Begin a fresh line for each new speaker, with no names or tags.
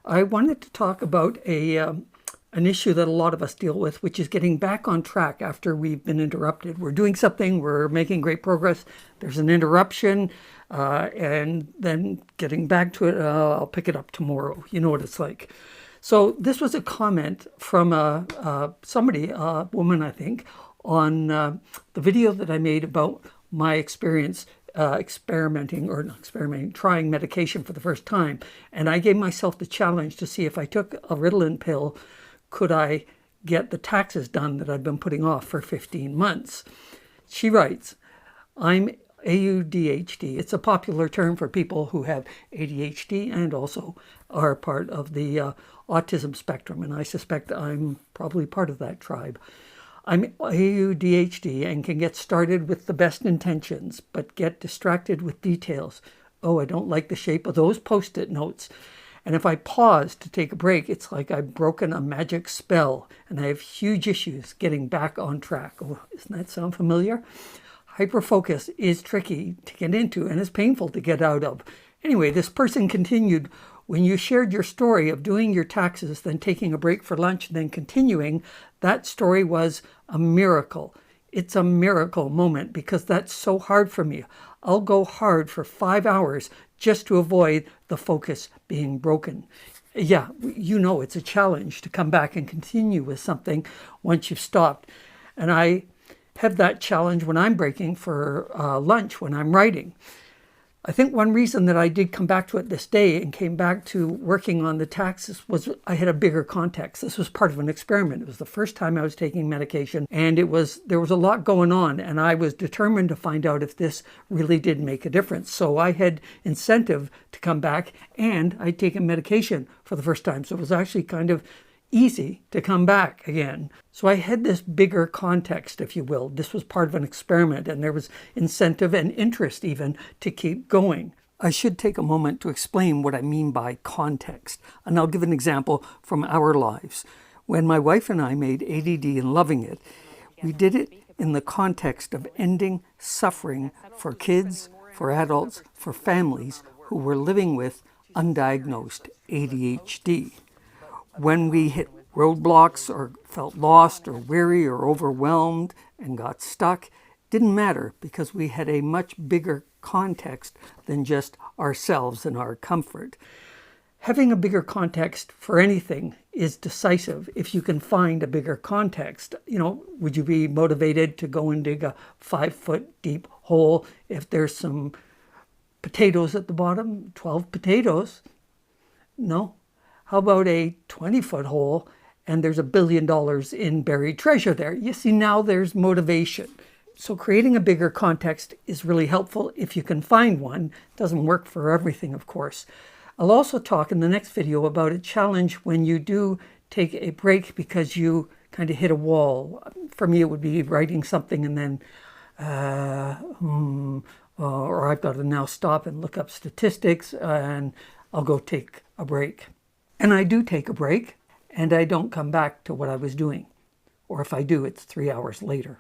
I wanted to talk about an issue that a lot of us deal with, which is getting back on track after we've been interrupted. We're doing something, we're making great progress, there's an interruption, and then getting back to it, I'll pick it up tomorrow. You know what it's like. So this was a comment from somebody, a woman, I think, on the video that I made about my experience trying medication for the first time. And I gave myself the challenge to see if I took a Ritalin pill, could I get the taxes done that I've been putting off for 15 months. She writes, I'm ADHD. It's a popular term for people who have ADHD and also are part of the autism spectrum. And I suspect I'm probably part of that tribe. I'm ADHD and can get started with the best intentions, but get distracted with details. Oh, I don't like the shape of those Post-it notes. And if I pause to take a break, it's like I've broken a magic spell and I have huge issues getting back on track. Oh, doesn't that sound familiar? Hyperfocus is tricky to get into and is painful to get out of. Anyway, this person continued, when you shared your story of doing your taxes, then taking a break for lunch, then continuing, that story was a miracle. It's a miracle moment because that's so hard for me. I'll go hard for 5 hours just to avoid the focus being broken. Yeah, you know it's a challenge to come back and continue with something once you've stopped. And I have that challenge when I'm breaking for lunch, when I'm writing. I think one reason that I did come back to it this day and came back to working on the taxes was I had a bigger context. This was part of an experiment. It was the first time I was taking medication, and there was a lot going on, and I was determined to find out if this really did make a difference. So I had incentive to come back, and I'd taken medication for the first time. So it was actually kind of easy to come back again. So I had this bigger context, if you will. This was part of an experiment, and there was incentive and interest even to keep going. I should take a moment to explain what I mean by context, and I'll give an example from our lives. When my wife and I made ADD and Loving It, we did it in the context of ending suffering for kids, for adults, for families who were living with undiagnosed ADHD. When we hit roadblocks or felt lost or weary or overwhelmed and got stuck, didn't matter because we had a much bigger context than just ourselves and our comfort. Having a bigger context for anything is decisive if you can find a bigger context. You know, would you be motivated to go and dig a 5-foot deep hole if there's some potatoes at the bottom? 12 potatoes? No. How about a 20-foot hole and there's $1 billion in buried treasure there? You see, now there's motivation. So creating a bigger context is really helpful if you can find one. It doesn't work for everything, of course. I'll also talk in the next video about a challenge when you do take a break because you kind of hit a wall. For me, it would be writing something and then, or I've got to now stop and look up statistics and I'll go take a break. And I do take a break, and I don't come back to what I was doing. Or if I do, it's 3 hours later.